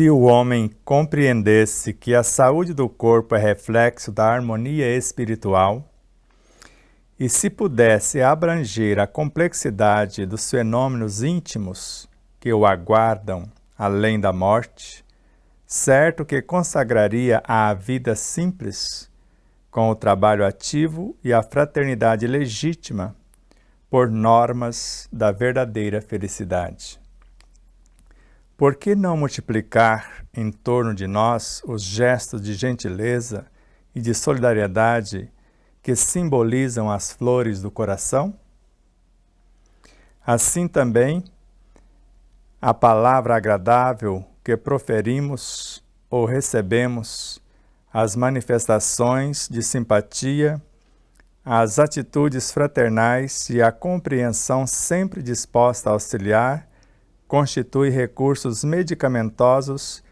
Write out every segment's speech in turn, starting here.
Se o homem compreendesse que a saúde do corpo é reflexo da harmonia espiritual, e se pudesse abranger a complexidade dos fenômenos íntimos que o aguardam além da morte, certo que consagraria a vida simples, com o trabalho ativo e a fraternidade legítima, por normas da verdadeira felicidade. Por que não multiplicar em torno de nós os gestos de gentileza e de solidariedade que simbolizam as flores do coração? Assim também, a palavra agradável que proferimos ou recebemos, as manifestações de simpatia, as atitudes fraternais e a compreensão sempre disposta a auxiliar, constitui recursos medicamentosos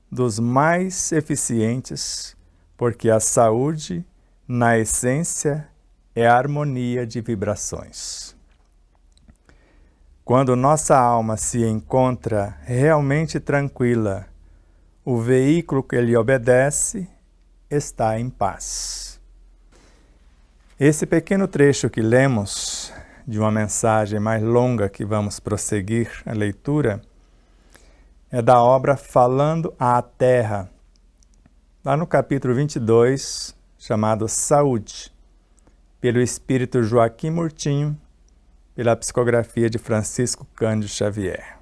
dos mais eficientes, porque a saúde, na essência, é a harmonia de vibrações. Quando nossa alma se encontra realmente tranquila, o veículo que lhe obedece está em paz. Esse pequeno trecho que lemos, de uma mensagem mais longa que vamos prosseguir a leitura, é da obra Falando à Terra, lá no capítulo 22, chamado Saúde, pelo espírito Joaquim Murtinho, pela psicografia de Francisco Cândido Xavier.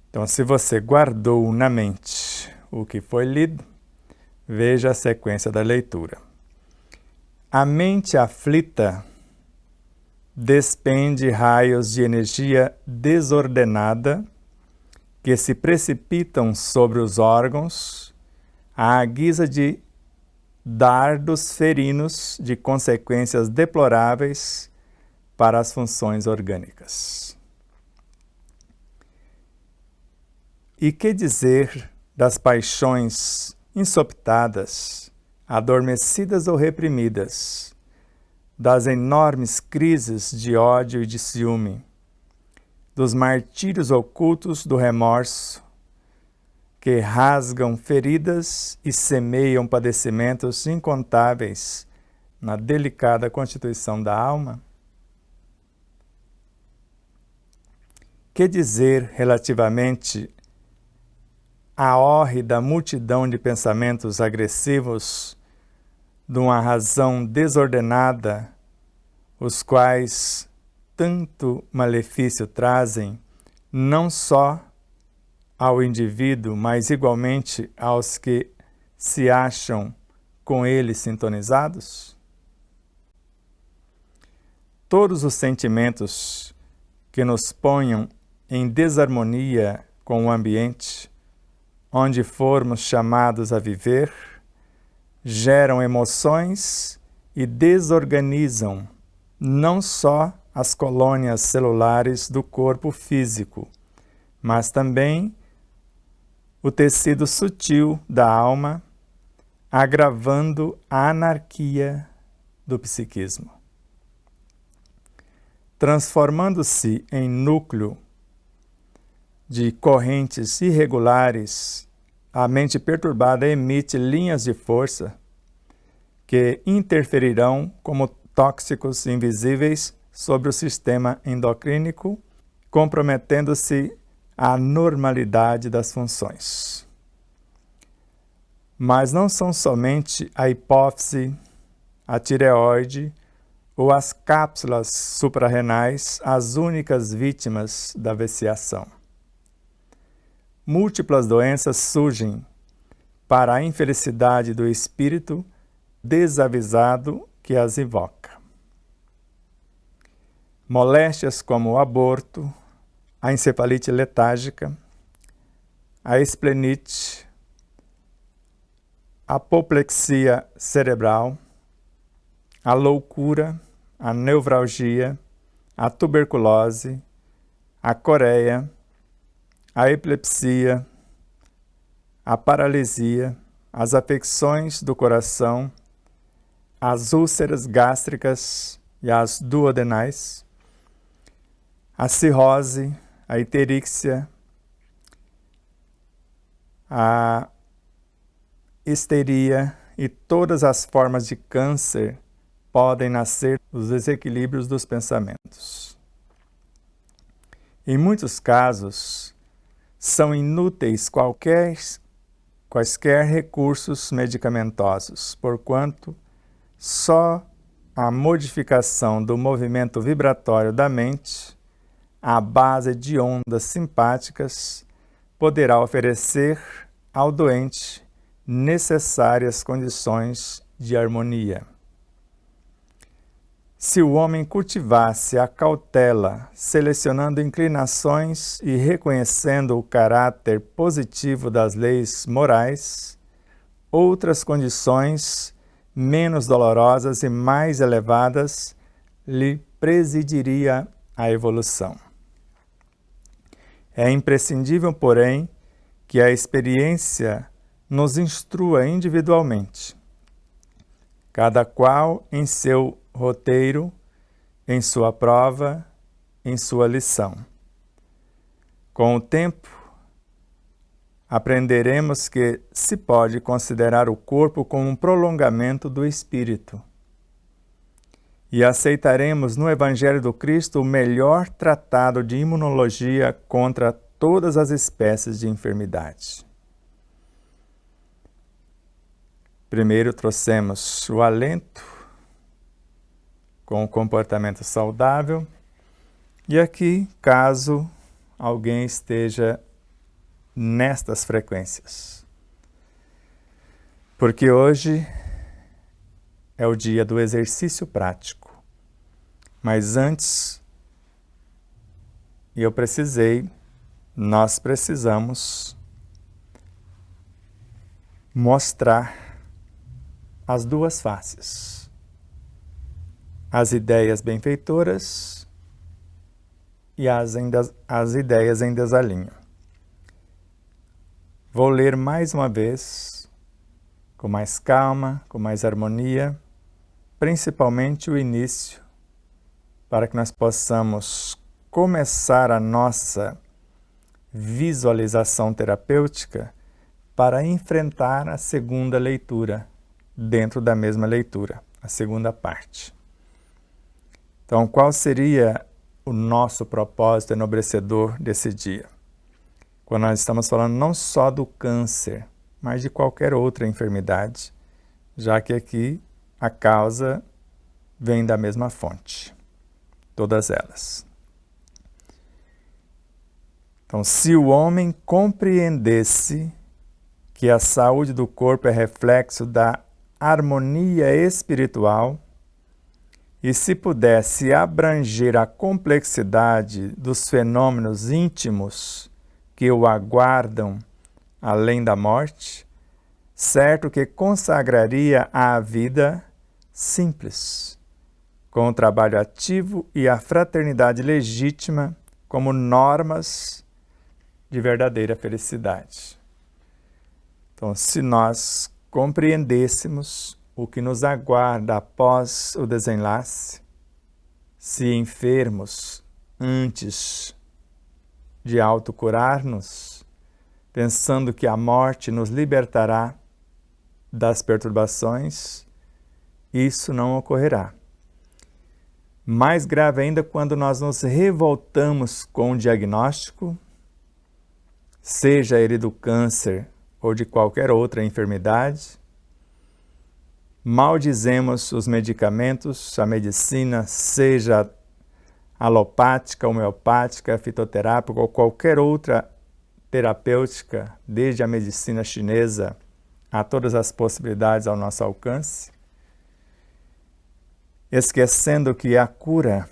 Então, se você guardou na mente o que foi lido, veja a sequência da leitura. A mente aflita despende raios de energia desordenada que se precipitam sobre os órgãos à guisa de dardos ferinos de consequências deploráveis para as funções orgânicas. E que dizer das paixões ensopitadas, adormecidas ou reprimidas, das enormes crises de ódio e de ciúme, dos martírios ocultos do remorso, que rasgam feridas e semeiam padecimentos incontáveis na delicada constituição da alma? Que dizer relativamente à hórrida multidão de pensamentos agressivos de uma razão desordenada, os quais tanto malefício trazem, não só ao indivíduo, mas igualmente aos que se acham com ele sintonizados? Todos os sentimentos que nos ponham em desarmonia com o ambiente onde formos chamados a viver, geram emoções e desorganizam não só as colônias celulares do corpo físico, mas também o tecido sutil da alma, agravando a anarquia do psiquismo. Transformando-se em núcleo de correntes irregulares, a mente perturbada emite linhas de força que interferirão como tóxicos invisíveis sobre o sistema endocrínico, comprometendo-se a normalidade das funções. Mas não são somente a hipófise, a tireoide ou as cápsulas suprarrenais as únicas vítimas da viciação. Múltiplas doenças surgem para a infelicidade do espírito desavisado que as invoca. Moléstias como o aborto, a encefalite letárgica, a esplenite, a apoplexia cerebral, a loucura, a neuralgia, a tuberculose, a coreia, a epilepsia, a paralisia, as afecções do coração, as úlceras gástricas e as duodenais, a cirrose, a icterícia, a histeria e todas as formas de câncer podem nascer dos desequilíbrios dos pensamentos. Em muitos casos, são inúteis quaisquer recursos medicamentosos, porquanto só a modificação do movimento vibratório da mente, à base de ondas simpáticas, poderá oferecer ao doente necessárias condições de harmonia. Se o homem cultivasse a cautela, selecionando inclinações e reconhecendo o caráter positivo das leis morais, outras condições menos dolorosas e mais elevadas lhe presidiria a evolução. É imprescindível, porém, que a experiência nos instrua individualmente, cada qual em seu roteiro, em sua prova, em sua lição. Com o tempo, aprenderemos que se pode considerar o corpo como um prolongamento do espírito. E aceitaremos no Evangelho do Cristo o melhor tratado de imunologia contra todas as espécies de enfermidade. Primeiro trouxemos o alento com o comportamento saudável. E aqui, caso alguém esteja nestas frequências. Porque hoje é o dia do exercício prático. Mas antes, nós precisamos mostrar as duas faces. As ideias benfeitoras e as ideias em desalinho. Vou ler mais uma vez, com mais calma, com mais harmonia, principalmente o início, para que nós possamos começar a nossa visualização terapêutica para enfrentar a segunda leitura, dentro da mesma leitura, a segunda parte. Então, qual seria o nosso propósito enobrecedor desse dia? Quando nós estamos falando não só do câncer, mas de qualquer outra enfermidade, já que aqui a causa vem da mesma fonte, todas elas. Então, se o homem compreendesse que a saúde do corpo é reflexo da harmonia espiritual, e se pudesse abranger a complexidade dos fenômenos íntimos que o aguardam além da morte, certo que consagraria a vida simples, com o trabalho ativo e a fraternidade legítima como normas de verdadeira felicidade. Então, se nós compreendêssemos o que nos aguarda após o desenlace, se enfermos antes de autocurar-nos, pensando que a morte nos libertará das perturbações, isso não ocorrerá. Mais grave ainda quando nós nos revoltamos com o diagnóstico, seja ele do câncer ou de qualquer outra enfermidade, maldizemos os medicamentos, a medicina, seja alopática, homeopática, fitoterápica ou qualquer outra terapêutica, desde a medicina chinesa a todas as possibilidades ao nosso alcance, esquecendo que a cura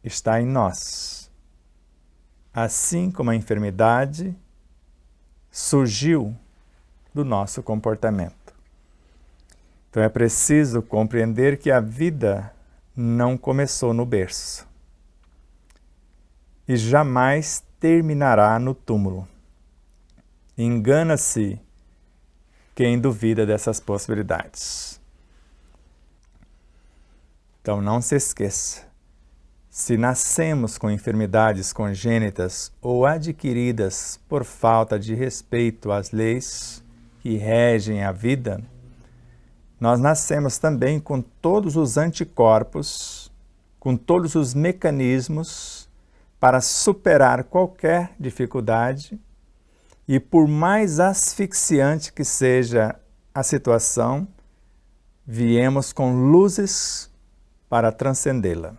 está em nós. Assim como a enfermidade surgiu do nosso comportamento. Então é preciso compreender que a vida não começou no berço e jamais terminará no túmulo. Engana-se quem duvida dessas possibilidades. Então não se esqueça, Se nascemos com enfermidades congênitas ou adquiridas por falta de respeito às leis que regem a vida, nós nascemos também com todos os anticorpos, com todos os mecanismos para superar qualquer dificuldade e, por mais asfixiante que seja a situação, viemos com luzes para transcendê-la.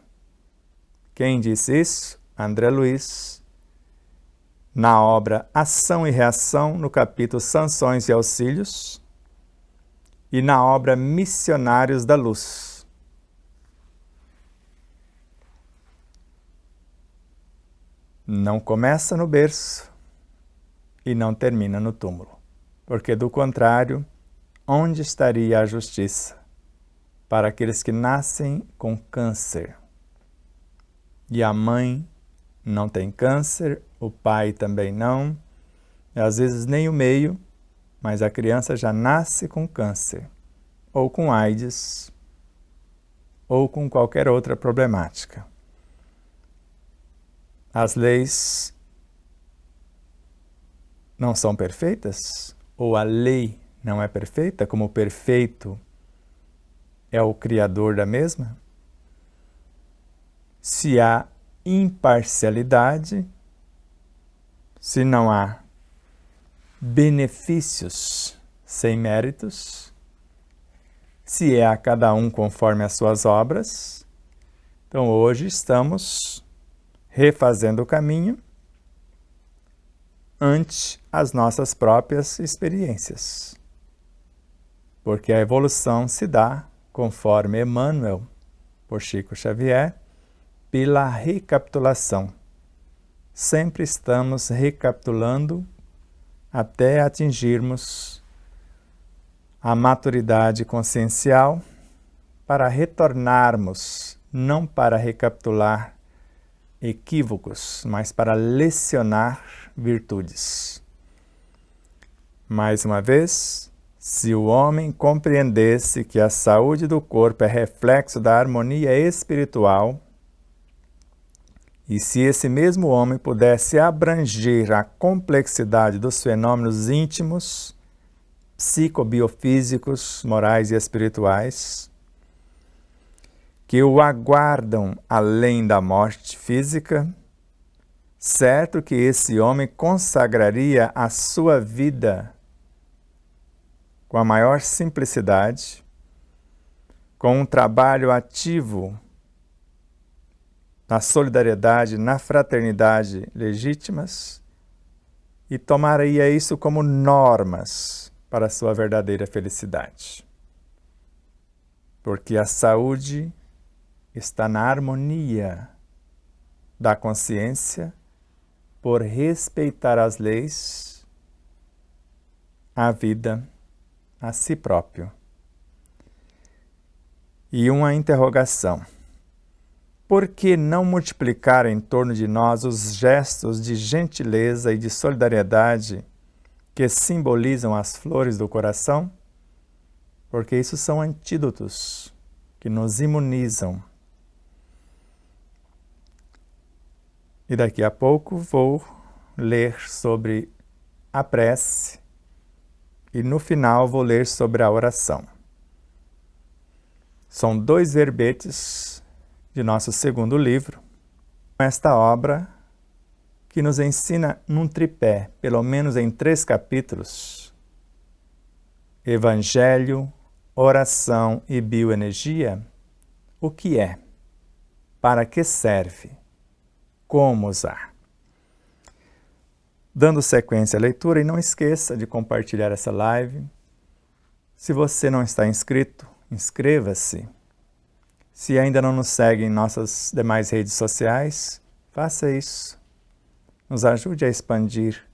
Quem disse isso? André Luiz, na obra Ação e Reação, no capítulo Sanções e Auxílios, e na obra Missionários da Luz. Não começa no berço e não termina no túmulo, porque, do contrário, onde estaria a justiça para aqueles que nascem com câncer? E a mãe não tem câncer, o pai também não, e às vezes nem o meio, mas a criança já nasce com câncer, ou com AIDS, ou com qualquer outra problemática. As leis não são perfeitas? Ou a lei não é perfeita, como o perfeito é o criador da mesma? Se há imparcialidade, se não há benefícios sem méritos, se é a cada um conforme as suas obras, então hoje estamos refazendo o caminho ante as nossas próprias experiências. Porque a evolução se dá, conforme Emmanuel, por Chico Xavier, pela recapitulação. Sempre estamos recapitulando até atingirmos a maturidade consciencial para retornarmos, não para recapitular equívocos, mas para lecionar virtudes. Mais uma vez, se o homem compreendesse que a saúde do corpo é reflexo da harmonia espiritual, e se esse mesmo homem pudesse abranger a complexidade dos fenômenos íntimos, psicobiofísicos, morais e espirituais, que o aguardam além da morte física, certo que esse homem consagraria a sua vida com a maior simplicidade, com um trabalho ativo na solidariedade, na fraternidade legítimas, e tomaria isso como normas para a sua verdadeira felicidade. Porque a saúde está na harmonia da consciência por respeitar as leis, a vida, a si próprio. E uma interrogação. Por que não multiplicar em torno de nós os gestos de gentileza e de solidariedade que simbolizam as flores do coração? Porque isso são antídotos que nos imunizam. E daqui a pouco vou ler sobre a prece e no final vou ler sobre a oração. São 2 verbetes de nosso segundo livro, esta obra que nos ensina num tripé, pelo menos em 3 capítulos, Evangelho, oração e bioenergia, o que é, para que serve, como usar. Dando sequência à leitura, e não esqueça de compartilhar essa live. Se você não está inscrito, inscreva-se. Se ainda não nos segue em nossas demais redes sociais, faça isso. Nos ajude a expandir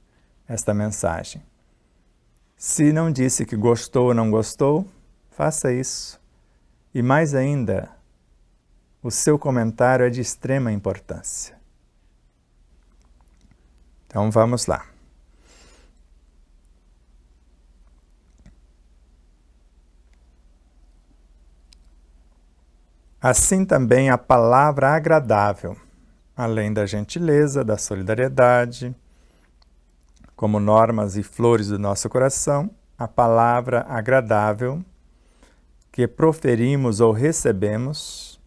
esta mensagem. Se não disse que gostou ou não gostou, faça isso. E mais ainda, o seu comentário é de extrema importância. Então vamos lá. Assim também a palavra agradável, além da gentileza, da solidariedade, como normas e flores do nosso coração, a palavra agradável que proferimos ou recebemos,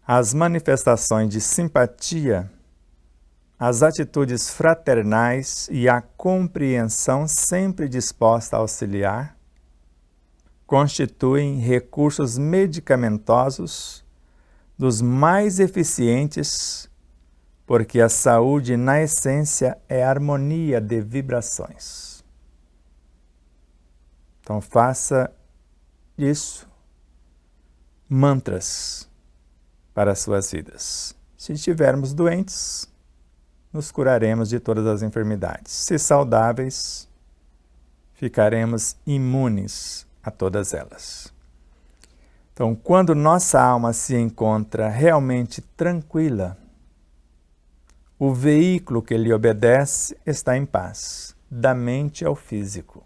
as manifestações de simpatia, as atitudes fraternais e a compreensão sempre disposta a auxiliar, constituem recursos medicamentosos dos mais eficientes, porque a saúde, na essência, é harmonia de vibrações. Então, faça isso mantras para as suas vidas. Se estivermos doentes, nos curaremos de todas as enfermidades. Se saudáveis, ficaremos imunes a todas elas. Então, quando nossa alma se encontra realmente tranquila, o veículo que lhe obedece está em paz, da mente ao físico.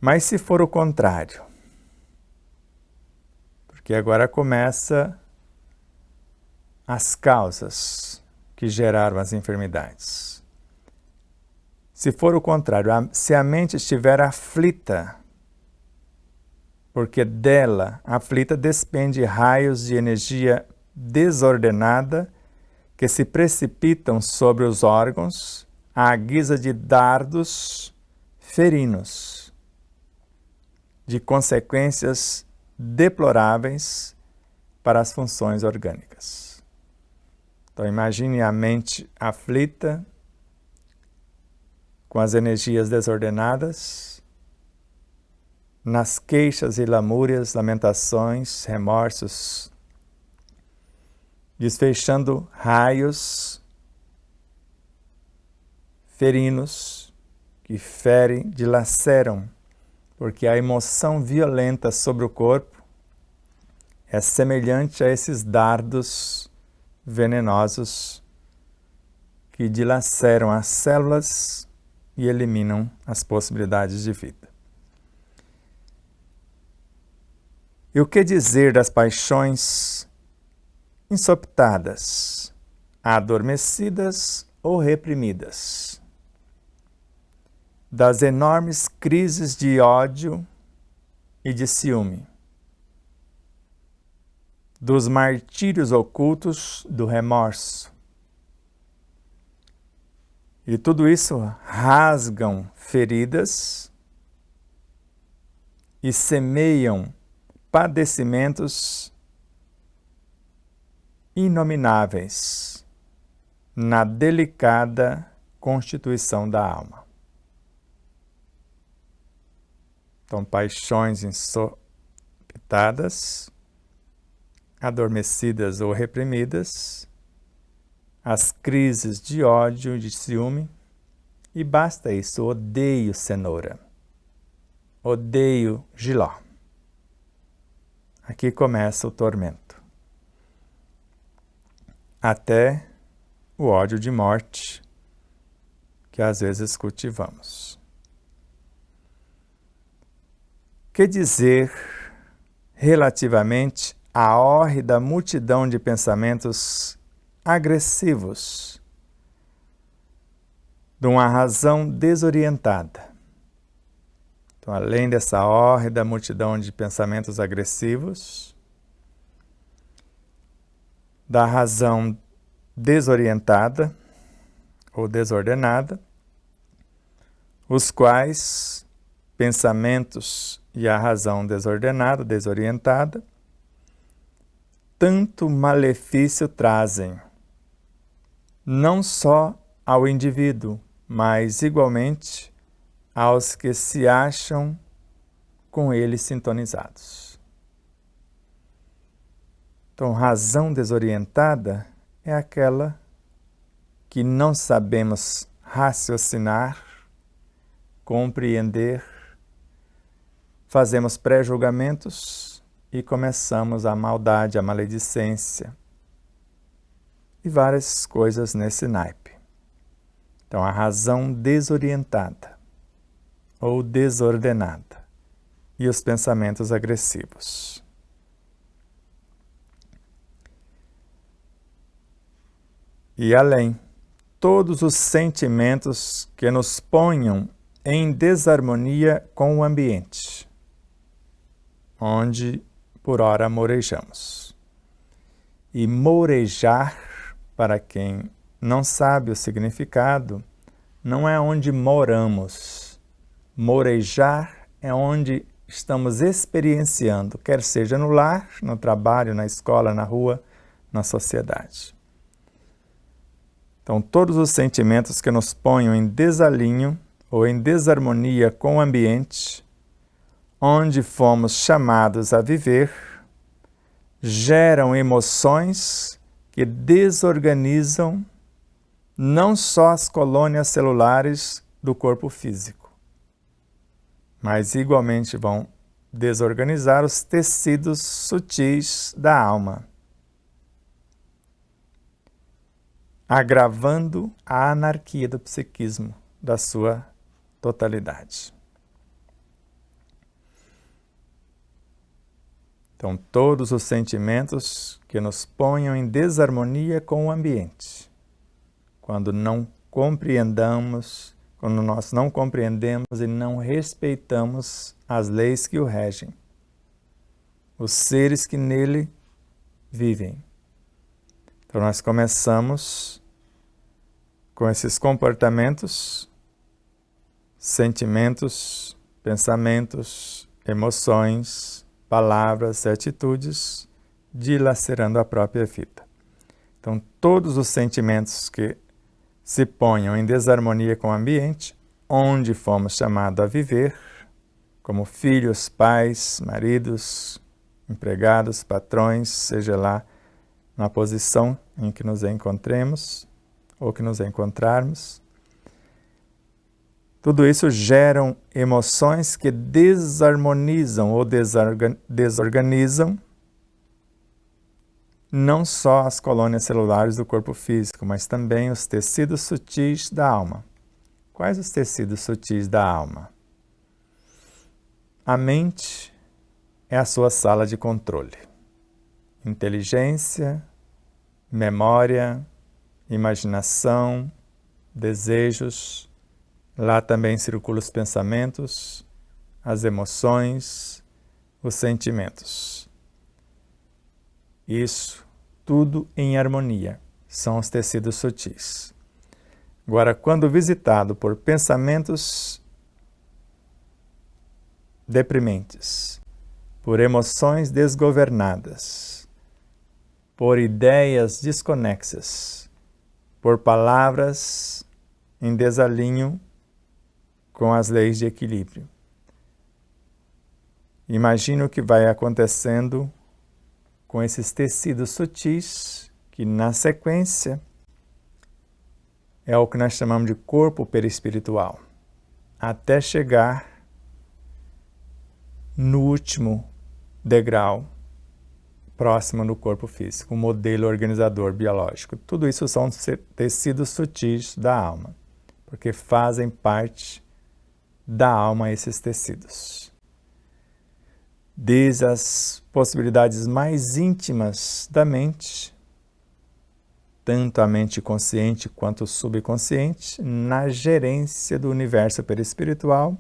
Mas se for o contrário, porque agora começa as causas que geraram as enfermidades. Se for o contrário, se a mente estiver aflita, porque dela, aflita, despende raios de energia desordenada que se precipitam sobre os órgãos à guisa de dardos ferinos, de consequências deploráveis para as funções orgânicas. Então imagine a mente aflita, com as energias desordenadas, nas queixas e lamúrias, lamentações, remorsos, desfechando raios ferinos que ferem, dilaceram, porque a emoção violenta sobre o corpo é semelhante a esses dardos venenosos que dilaceram as células e eliminam as possibilidades de vida. E o que dizer das paixões ensoptadas, adormecidas ou reprimidas? Das enormes crises de ódio e de ciúme, dos martírios ocultos do remorso. E tudo isso rasgam feridas e semeiam padecimentos inomináveis na delicada constituição da alma. Então, paixões ensopitadas, adormecidas ou reprimidas, as crises de ódio e de ciúme, e basta isso, odeio cenoura, odeio jiló. Aqui começa o tormento. Até o ódio de morte, que às vezes cultivamos. Que dizer relativamente à hórrida multidão de pensamentos agressivos de uma razão desorientada? Então, além dessa hórrida multidão de pensamentos agressivos, da razão desorientada ou desordenada, os quais pensamentos e a razão desordenada, desorientada, tanto malefício trazem, não só ao indivíduo, mas igualmente aos que se acham com ele sintonizados. Então, razão desorientada é aquela que não sabemos raciocinar, compreender, fazemos pré-julgamentos e começamos a maldade, a maledicência e várias coisas nesse naipe. Então, a razão desorientada ou desordenada e os pensamentos agressivos. e além, todos os sentimentos que nos ponham em desarmonia com o ambiente, onde por ora morejamos. E morejar, para quem não sabe o significado, não é onde moramos. Morejar é onde estamos experienciando, quer seja no lar, no trabalho, na escola, na rua, na sociedade. Então, todos os sentimentos que nos ponham em desalinho ou em desarmonia com o ambiente, onde fomos chamados a viver, geram emoções que desorganizam não só as colônias celulares do corpo físico, mas igualmente vão desorganizar os tecidos sutis da alma, agravando a anarquia do psiquismo da sua totalidade. Então, todos os sentimentos que nos ponham em desarmonia com o ambiente, quando não compreendamos, quando nós não compreendemos e não respeitamos as leis que o regem, os seres que nele vivem. Então, nós começamos com esses comportamentos, sentimentos, pensamentos, emoções, palavras e atitudes, dilacerando a própria vida. Então, todos os sentimentos que se ponham em desarmonia com o ambiente, onde fomos chamados a viver, como filhos, pais, maridos, empregados, patrões, seja lá na posição em que nos encontremos ou que nos encontrarmos. Tudo isso geram emoções que desarmonizam ou desorganizam não só as colônias celulares do corpo físico, mas também os tecidos sutis da alma. Quais os tecidos sutis da alma? A mente é a sua sala de controle. Inteligência, memória, imaginação, desejos. Lá também circulam os pensamentos, as emoções, os sentimentos. Isso tudo em harmonia, são os tecidos sutis. Agora, quando visitado por pensamentos deprimentes, por emoções desgovernadas, por ideias desconexas, por palavras em desalinho com as leis de equilíbrio. Imagina o que vai acontecendo com esses tecidos sutis, que na sequência é o que nós chamamos de corpo perispiritual, até chegar no último degrau, próximo do corpo físico, um modelo organizador biológico. Tudo isso são tecidos sutis da alma, porque fazem parte da alma esses tecidos. Desde as possibilidades mais íntimas da mente, tanto a mente consciente quanto o subconsciente, na gerência do universo perispiritual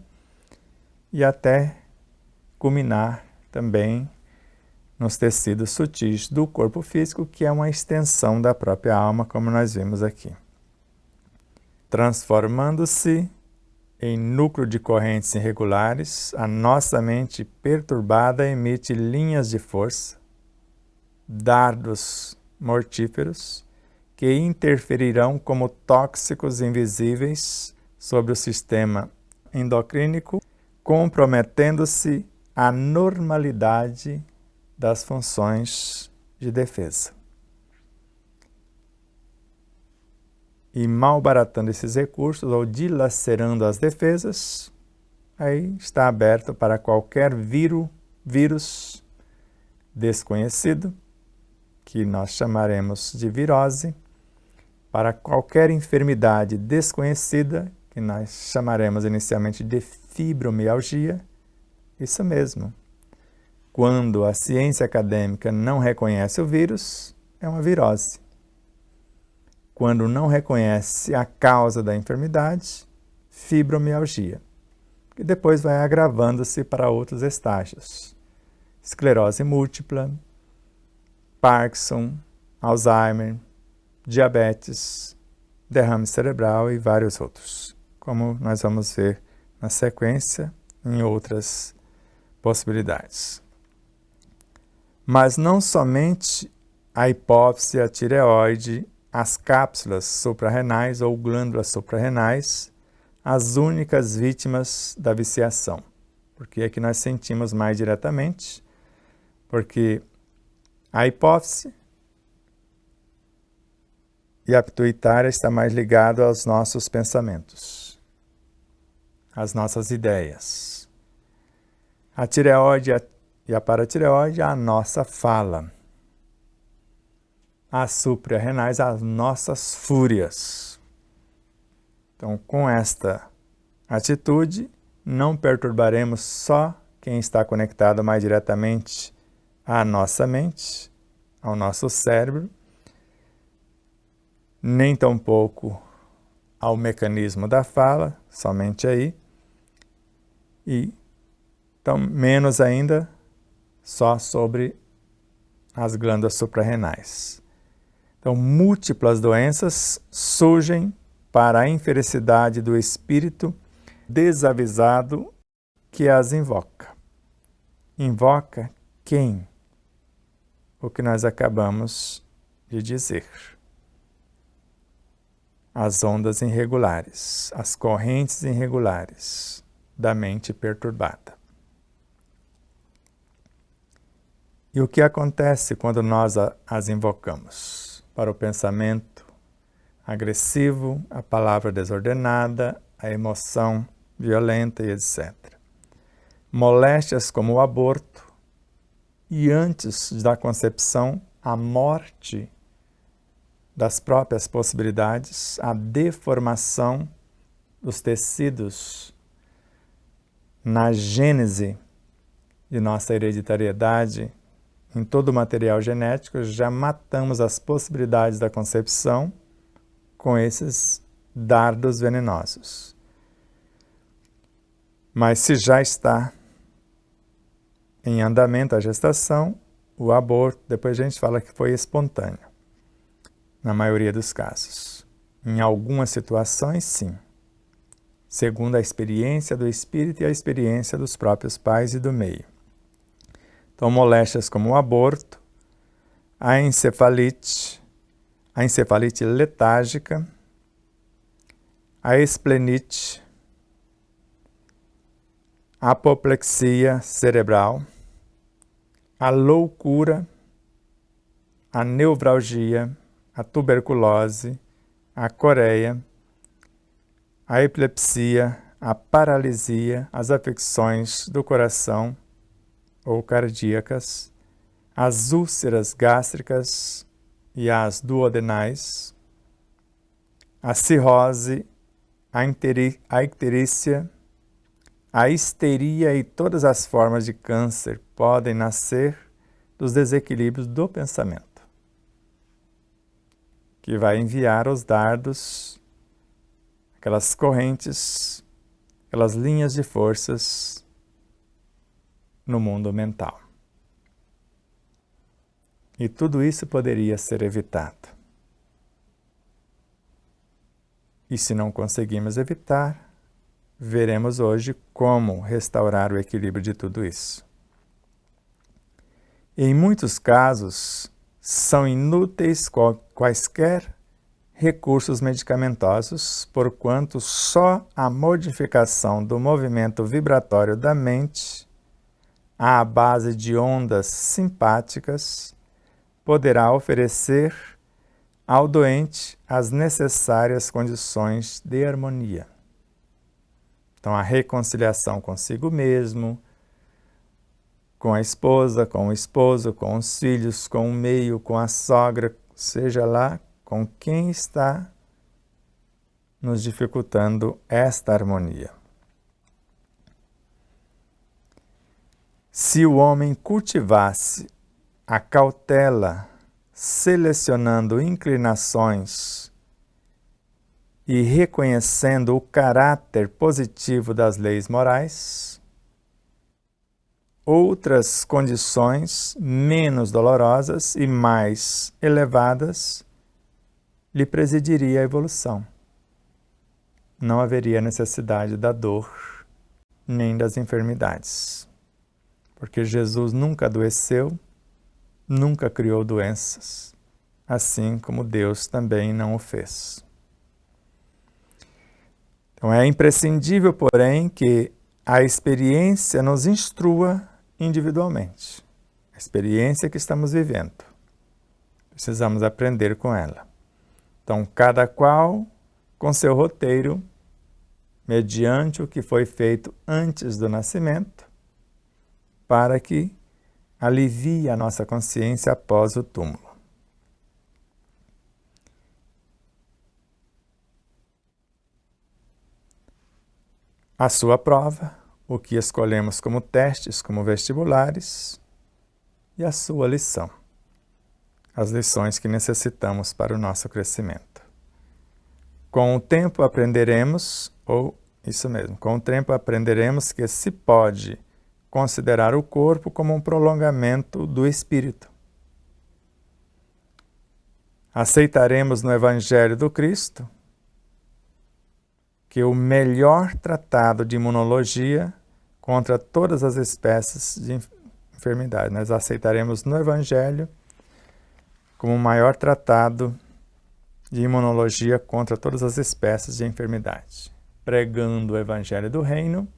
e até culminar também nos tecidos sutis do corpo físico, que é uma extensão da própria alma, como nós vimos aqui. Transformando-se em núcleo de correntes irregulares, a nossa mente perturbada emite linhas de força, dardos mortíferos, que interferirão como tóxicos invisíveis sobre o sistema endocrínico, comprometendo-se a normalidade das funções de defesa. E malbaratando esses recursos ou dilacerando as defesas, aí está aberto para qualquer vírus desconhecido, que nós chamaremos de virose, para qualquer enfermidade desconhecida, que nós chamaremos inicialmente de fibromialgia. Isso mesmo. Quando a ciência acadêmica não reconhece o vírus, é uma virose. quando não reconhece a causa da enfermidade, fibromialgia, que depois vai agravando-se para outros estágios. Esclerose múltipla, Parkinson, Alzheimer, diabetes, derrame cerebral e vários outros, como nós vamos ver na sequência em outras possibilidades. Mas não somente a hipófise, a tireoide, as cápsulas suprarrenais ou glândulas suprarrenais, as únicas vítimas da viciação, porque é que nós sentimos mais diretamente, porque a hipófise e a pituitária está mais ligado aos nossos pensamentos, às nossas ideias. A tireoide e a paratireoide, a nossa fala. As suprarrenais, as nossas fúrias. Então, com esta atitude, não perturbaremos só quem está conectado mais diretamente à nossa mente, ao nosso cérebro, nem tampouco ao mecanismo da fala, somente aí, e então, menos ainda só sobre as glândulas suprarrenais. Então, múltiplas doenças surgem para a infelicidade do espírito desavisado que as invoca. Invoca quem? O que nós acabamos de dizer. As ondas irregulares, as correntes irregulares da mente perturbada. E o que acontece quando nós as invocamos? Para o pensamento agressivo, a palavra desordenada, a emoção violenta e etc. Moléstias como o aborto e, antes da concepção, a morte das próprias possibilidades, a deformação dos tecidos na gênese de nossa hereditariedade, em todo o material genético, já matamos as possibilidades da concepção com esses dardos venenosos. Mas se já está em andamento a gestação, o aborto, depois a gente fala que foi espontâneo, na maioria dos casos. Em algumas situações, sim, segundo a experiência do espírito e a experiência dos próprios pais e do meio. Então, moléstias como o aborto, a encefalite letárgica, a esplenite, a apoplexia cerebral, a loucura, a neuralgia, a tuberculose, a coreia, a epilepsia, a paralisia, as afecções do coração ou cardíacas, as úlceras gástricas e as duodenais, a cirrose, a icterícia, a histeria e todas as formas de câncer podem nascer dos desequilíbrios do pensamento, que vai enviar os dardos, aquelas correntes, aquelas linhas de forças no mundo mental. E tudo isso poderia ser evitado. E se não conseguimos evitar, veremos hoje como restaurar o equilíbrio de tudo isso. Em muitos casos, são inúteis quaisquer recursos medicamentosos, porquanto só a modificação do movimento vibratório da mente à base de ondas simpáticas poderá oferecer ao doente as necessárias condições de harmonia. Então, a reconciliação consigo mesmo, com a esposa, com o esposo, com os filhos, com o meio, com a sogra, seja lá com quem está nos dificultando esta harmonia. Se o homem cultivasse a cautela, selecionando inclinações e reconhecendo o caráter positivo das leis morais, outras condições menos dolorosas e mais elevadas lhe presidiria a evolução. Não haveria necessidade da dor nem das enfermidades, porque Jesus nunca adoeceu, nunca criou doenças, assim como Deus também não o fez. Então é imprescindível, porém, que a experiência nos instrua individualmente. A experiência que estamos vivendo. Precisamos aprender com ela. Então, cada qual com seu roteiro, mediante o que foi feito antes do nascimento, para que alivie a nossa consciência após o túmulo. A sua prova, o que escolhemos como testes, como vestibulares, e a sua lição, as lições que necessitamos para o nosso crescimento. Com o tempo aprenderemos, com o tempo aprenderemos que se pode considerar o corpo como um prolongamento do espírito. Aceitaremos no Evangelho do Cristo que o melhor tratado de imunologia contra todas as espécies de enfermidade. Nós aceitaremos no Evangelho como o maior tratado de imunologia contra todas as espécies de enfermidade, pregando o Evangelho do Reino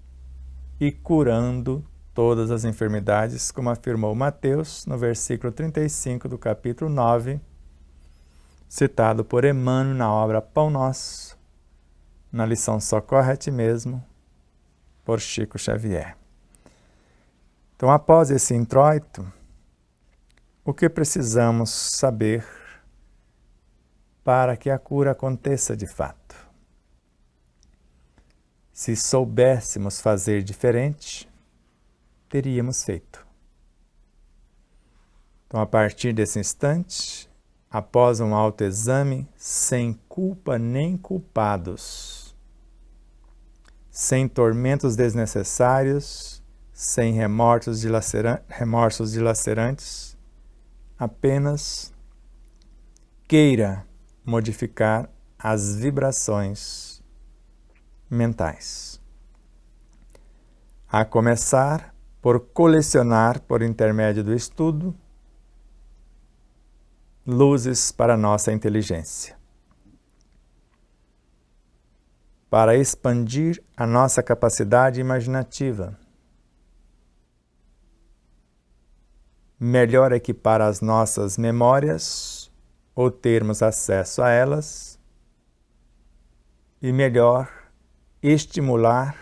e curando todas as enfermidades, como afirmou Mateus no versículo 35 do capítulo 9, citado por Emmanuel na obra Pão Nosso, na lição Socorre a Ti Mesmo, por Chico Xavier. Então, após esse introito, o que precisamos saber para que a cura aconteça de fato? Se soubéssemos fazer diferente, teríamos feito. Então, a partir desse instante, após um autoexame, sem culpa nem culpados, sem tormentos desnecessários, sem remorsos dilacerantes, apenas queira modificar as vibrações mentais. A começar por colecionar, por intermédio do estudo, luzes para a nossa inteligência, para expandir a nossa capacidade imaginativa, melhor equipar as nossas memórias ou termos acesso a elas, e melhor estimular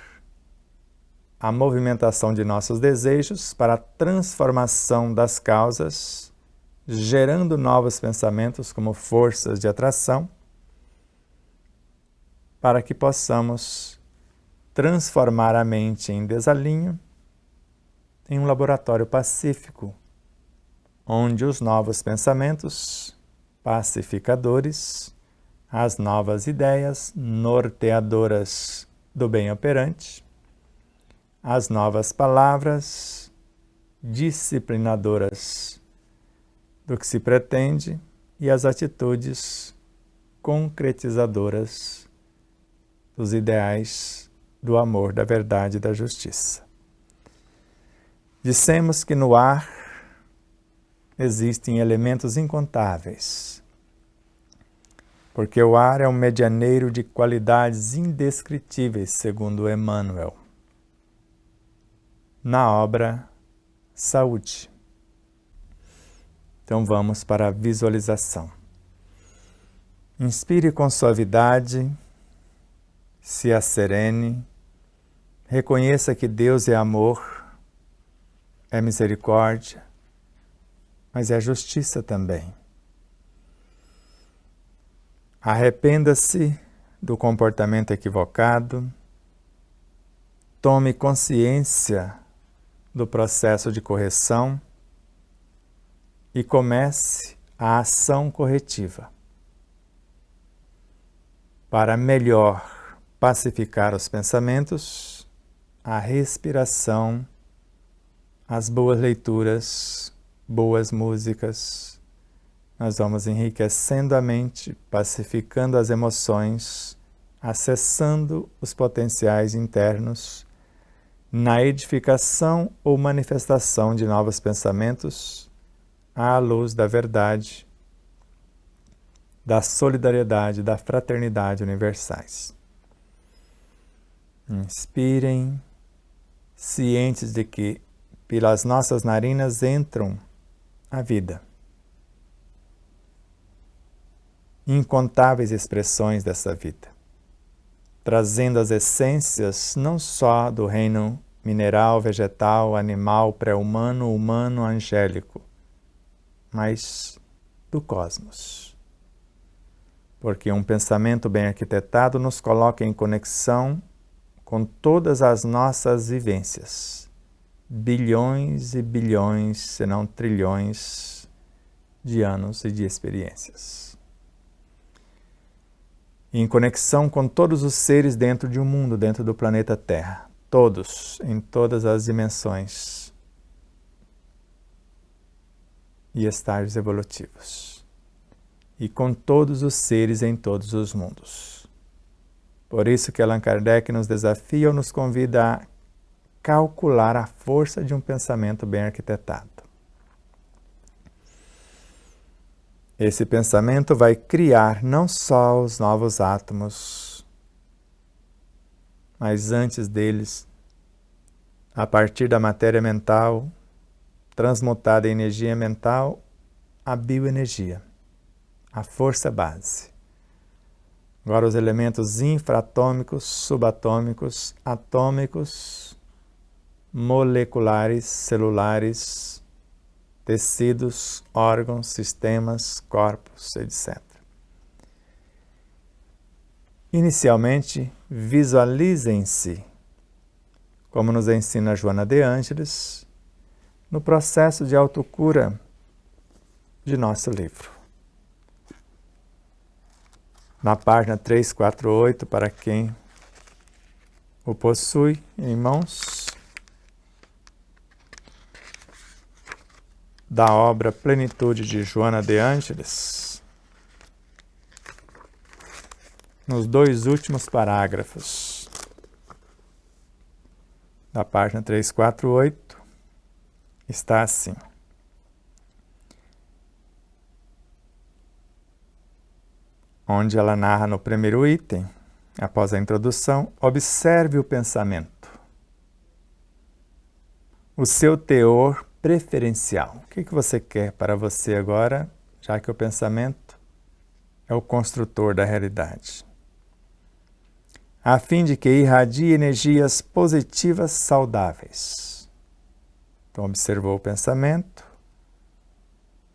a movimentação de nossos desejos para a transformação das causas, gerando novos pensamentos como forças de atração, para que possamos transformar a mente em desalinho em um laboratório pacífico, onde os novos pensamentos pacificadores, as novas ideias norteadoras do bem operante, as novas palavras disciplinadoras do que se pretende e as atitudes concretizadoras dos ideais do amor, da verdade e da justiça. Dissemos que no ar existem elementos incontáveis, porque o ar é um medianeiro de qualidades indescritíveis, segundo Emmanuel, na obra Saúde. Então vamos para a visualização. Inspire com suavidade, se asserene, reconheça que Deus é amor, é misericórdia, mas é justiça também. Arrependa-se do comportamento equivocado, tome consciência do processo de correção e comece a ação corretiva. Para melhor pacificar os pensamentos, a respiração, as boas leituras, boas músicas, nós vamos enriquecendo a mente, pacificando as emoções, acessando os potenciais internos, na edificação ou manifestação de novos pensamentos, à luz da verdade, da solidariedade, da fraternidade universais. Inspirem, cientes de que pelas nossas narinas entram a vida. Incontáveis expressões dessa vida, trazendo as essências não só do reino mineral, vegetal, animal, pré-humano, humano, angélico, mas do cosmos. Porque um pensamento bem arquitetado nos coloca em conexão com todas as nossas vivências. Bilhões e bilhões, se não trilhões, de anos e de experiências. Em conexão com todos os seres dentro de um mundo, dentro do planeta Terra. Todos, em todas as dimensões e estágios evolutivos. E com todos os seres em todos os mundos. Por isso que Allan Kardec nos desafia ou nos convida a calcular a força de um pensamento bem arquitetado. Esse pensamento vai criar não só os novos átomos, mas antes deles, a partir da matéria mental, transmutada em energia mental, a bioenergia, a força base. Agora os elementos infraatômicos, subatômicos, atômicos, moleculares, celulares, tecidos, órgãos, sistemas, corpos, etc. Inicialmente, visualizem-se, como nos ensina Joana de Ângeles, no processo de autocura de nosso livro. Na página 348, para quem o possui em mãos, da obra Plenitude de Joana de Ângeles, nos 2 últimos parágrafos da página 348, está assim. Onde ela narra no primeiro item, após a introdução, observe o pensamento. O seu teor preferencial. O que você quer para você agora, já que o pensamento é o construtor da realidade? A fim de que irradie energias positivas saudáveis. Então, observou o pensamento,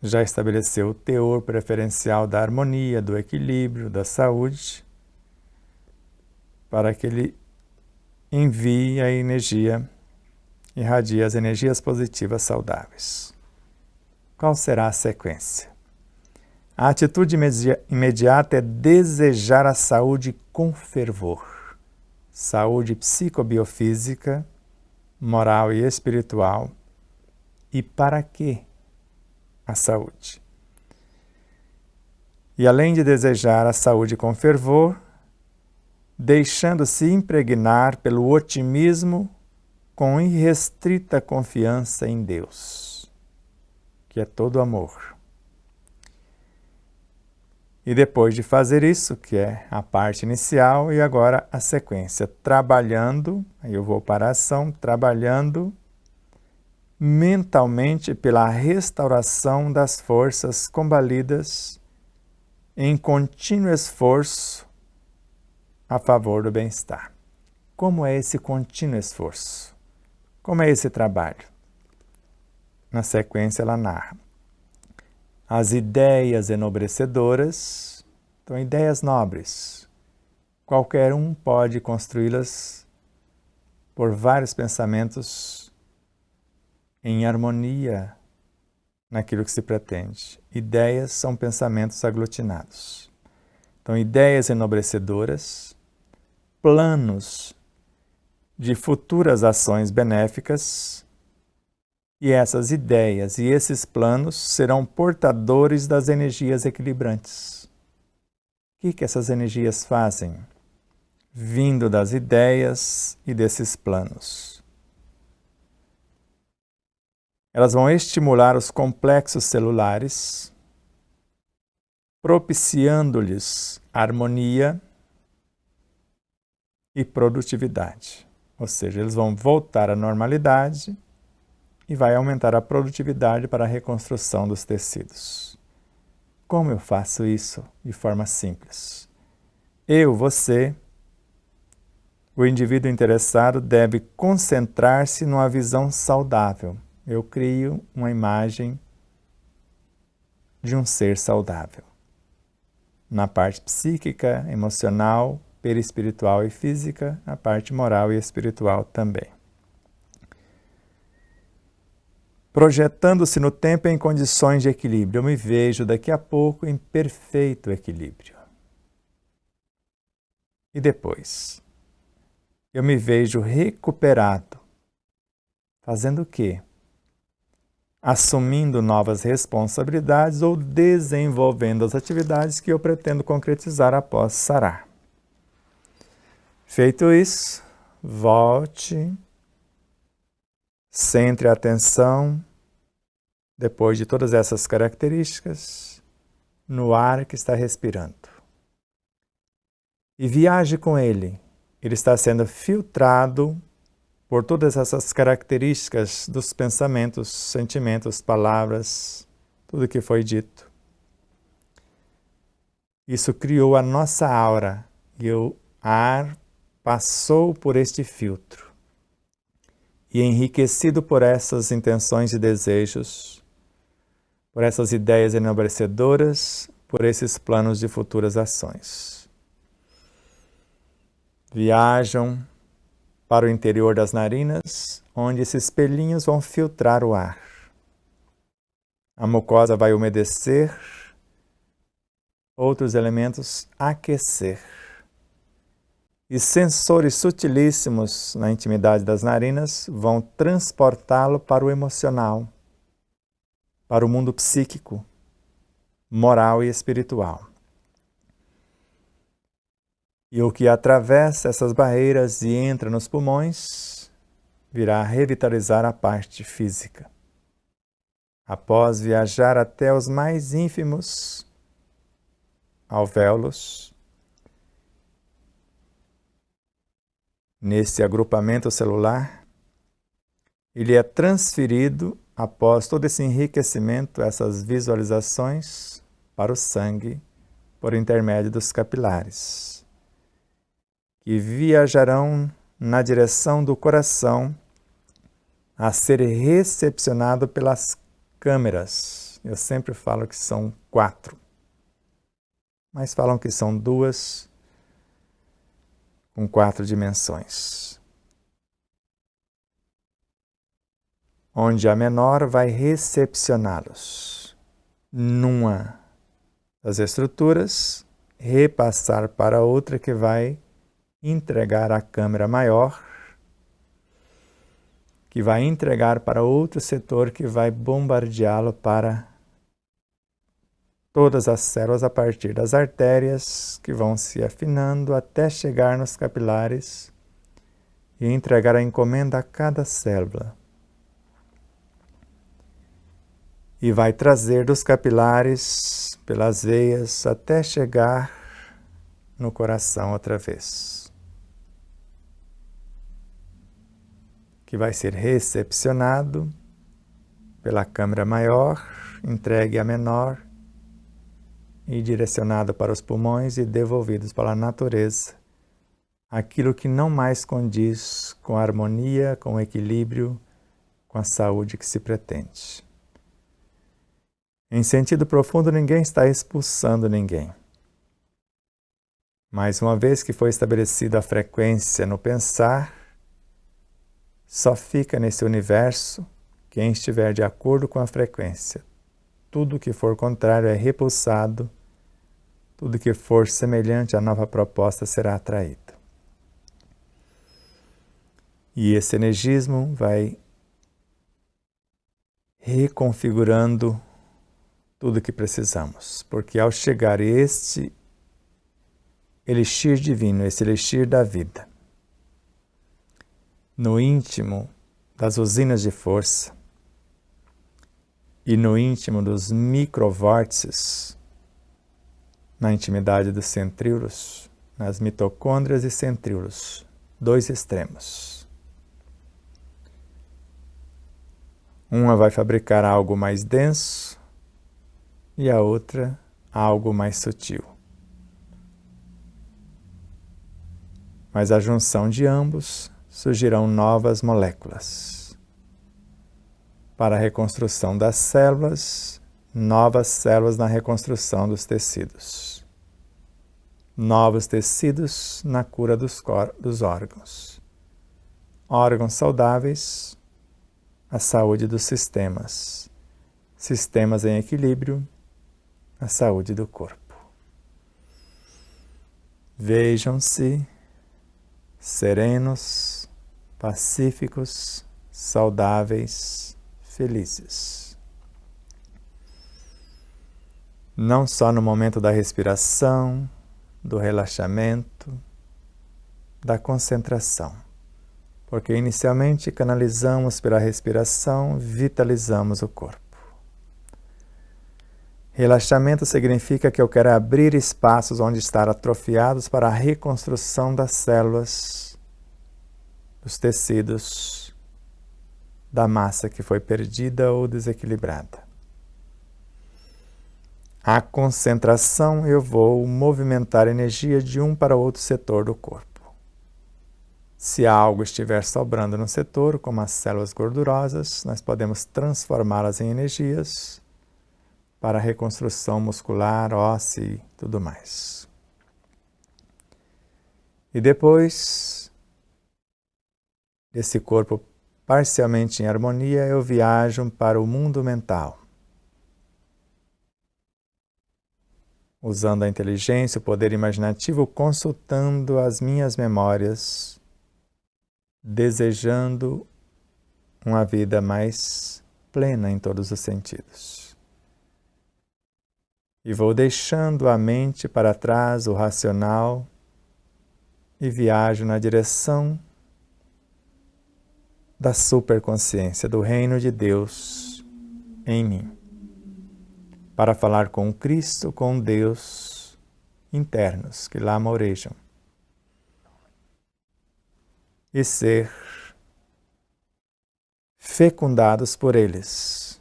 já estabeleceu o teor preferencial da harmonia, do equilíbrio, da saúde, para que ele envie a energia, irradie as energias positivas saudáveis. Qual será a sequência? A atitude imediata é desejar a saúde com fervor. Saúde psicobiofísica, moral e espiritual. E para quê a saúde? E além de desejar a saúde com fervor, deixando-se impregnar pelo otimismo com irrestrita confiança em Deus, que é todo amor. E depois de fazer isso, que é a parte inicial, e agora a sequência, trabalhando, aí eu vou para a ação, trabalhando mentalmente pela restauração das forças combalidas em contínuo esforço a favor do bem-estar. Como é esse contínuo esforço? Como é esse trabalho? Na sequência ela narra. As ideias enobrecedoras, então ideias nobres, qualquer um pode construí-las por vários pensamentos em harmonia naquilo que se pretende. Ideias são pensamentos aglutinados. Então, ideias enobrecedoras, planos de futuras ações benéficas, e essas ideias e esses planos serão portadores das energias equilibrantes. O que essas energias fazem? Vindo das ideias e desses planos. Elas vão estimular os complexos celulares, propiciando-lhes harmonia e produtividade. Ou seja, eles vão voltar à normalidade e vai aumentar a produtividade para a reconstrução dos tecidos. Como eu faço isso de forma simples? Você, o indivíduo interessado, deve concentrar-se numa visão saudável. Eu crio uma imagem de um ser saudável. Na parte psíquica, emocional, perispiritual e física, a parte moral e espiritual também. Projetando-se no tempo em condições de equilíbrio, eu me vejo daqui a pouco em perfeito equilíbrio. E depois, eu me vejo recuperado. Fazendo o quê? Assumindo novas responsabilidades ou desenvolvendo as atividades que eu pretendo concretizar após sarar. Feito isso, volte, centre a atenção, depois de todas essas características, no ar que está respirando. E viaje com ele. Ele está sendo filtrado por todas essas características dos pensamentos, sentimentos, palavras, tudo que foi dito. Isso criou a nossa aura e o ar passou por este filtro. E enriquecido por essas intenções e desejos, por essas ideias enobrecedoras, por esses planos de futuras ações. Viajam para o interior das narinas, onde esses pelinhos vão filtrar o ar. A mucosa vai umedecer, outros elementos aquecer. E sensores sutilíssimos na intimidade das narinas vão transportá-lo para o emocional, para o mundo psíquico, moral e espiritual. E o que atravessa essas barreiras e entra nos pulmões virá revitalizar a parte física. Após viajar até os mais ínfimos alvéolos, nesse agrupamento celular, ele é transferido, após todo esse enriquecimento, essas visualizações, para o sangue, por intermédio dos capilares, que viajarão na direção do coração a ser recepcionado pelas câmeras. Eu sempre falo que são 4, mas falam que são 2, com 4 dimensões. Onde a menor vai recepcioná-los numa das estruturas, repassar para outra que vai entregar à câmera maior, que vai entregar para outro setor que vai bombardeá-lo para todas as células a partir das artérias que vão se afinando até chegar nos capilares e entregar a encomenda a cada célula. E vai trazer dos capilares pelas veias até chegar no coração outra vez, que vai ser recepcionado pela câmara maior, entregue à menor e direcionado para os pulmões e devolvidos para a natureza, aquilo que não mais condiz com a harmonia, com o equilíbrio, com a saúde que se pretende. Em sentido profundo, ninguém está expulsando ninguém. Mas uma vez que foi estabelecida a frequência no pensar, só fica nesse universo quem estiver de acordo com a frequência. Tudo que for contrário é repulsado Tudo que for semelhante à nova proposta será atraído. E esse energismo vai reconfigurando tudo que precisamos. Porque ao chegar este elixir divino, esse elixir da vida, no íntimo das usinas de força e no íntimo dos microvórtices, na intimidade dos centríolos, nas mitocôndrias e centríolos, dois extremos. Uma vai fabricar algo mais denso e a outra algo mais sutil. Mas a junção de ambos surgirão novas moléculas. Para a reconstrução das células, novas células na reconstrução dos tecidos. Novos tecidos na cura dos órgãos. Órgãos saudáveis, a saúde dos sistemas. Sistemas em equilíbrio, a saúde do corpo. Vejam-se serenos, pacíficos, saudáveis, felizes. Não só no momento da respiração, do relaxamento, da concentração, porque inicialmente canalizamos pela respiração, vitalizamos o corpo. Relaxamento significa que eu quero abrir espaços onde estão atrofiados para a reconstrução das células, dos tecidos, da massa que foi perdida ou desequilibrada. A concentração, eu vou movimentar energia de um para outro setor do corpo. Se algo estiver sobrando no setor, como as células gordurosas, nós podemos transformá-las em energias para a reconstrução muscular, óssea e tudo mais. E depois desse corpo parcialmente em harmonia, eu viajo para o mundo mental. Usando a inteligência, o poder imaginativo, consultando as minhas memórias, desejando uma vida mais plena em todos os sentidos. E vou deixando a mente para trás, o racional, e viajo na direção da superconsciência, do reino de Deus em mim, para falar com Cristo, com Deus internos que lá morejam, e ser fecundados por eles,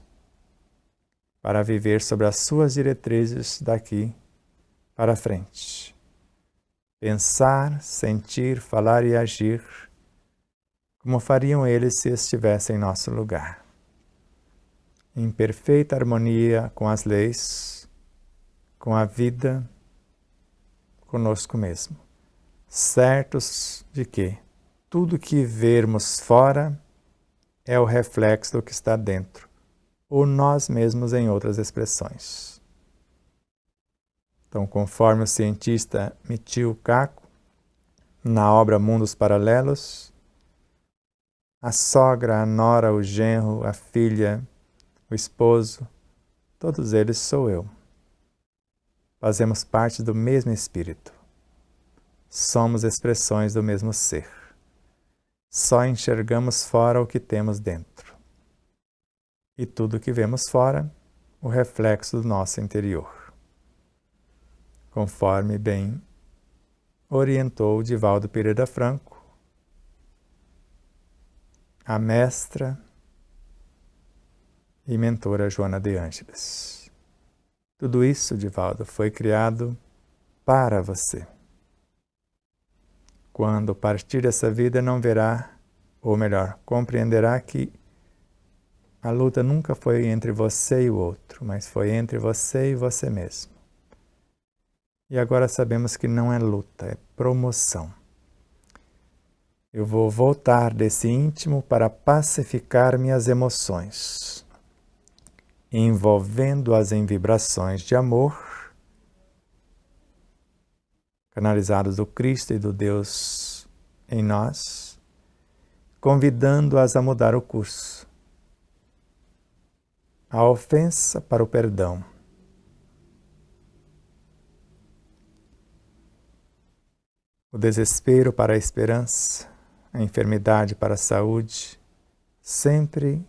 para viver sobre as suas diretrizes daqui para frente. Pensar, sentir, falar e agir como fariam eles se estivessem em nosso lugar. Em perfeita harmonia com as leis, com a vida, conosco mesmo. Certos de que tudo que vermos fora é o reflexo do que está dentro, ou nós mesmos em outras expressões. Então, conforme o cientista Michio Kaku, na obra Mundos Paralelos, a sogra, a nora, o genro, a filha, o esposo, todos eles sou eu. Fazemos parte do mesmo espírito. Somos expressões do mesmo ser. Só enxergamos fora o que temos dentro. E tudo que vemos fora, o reflexo do nosso interior. Conforme bem orientou Divaldo Pereira Franco, a mestra e mentora Joana de Ângeles. Tudo isso, Divaldo, foi criado para você. Quando partir dessa vida, não verá, ou melhor, compreenderá que a luta nunca foi entre você e o outro, mas foi entre você e você mesmo. E agora sabemos que não é luta, é promoção. Eu vou voltar desse íntimo para pacificar minhas emoções, envolvendo-as em vibrações de amor canalizados do Cristo e do Deus em nós, convidando-as a mudar o curso. A ofensa para o perdão. O desespero para a esperança, a enfermidade para a saúde, sempre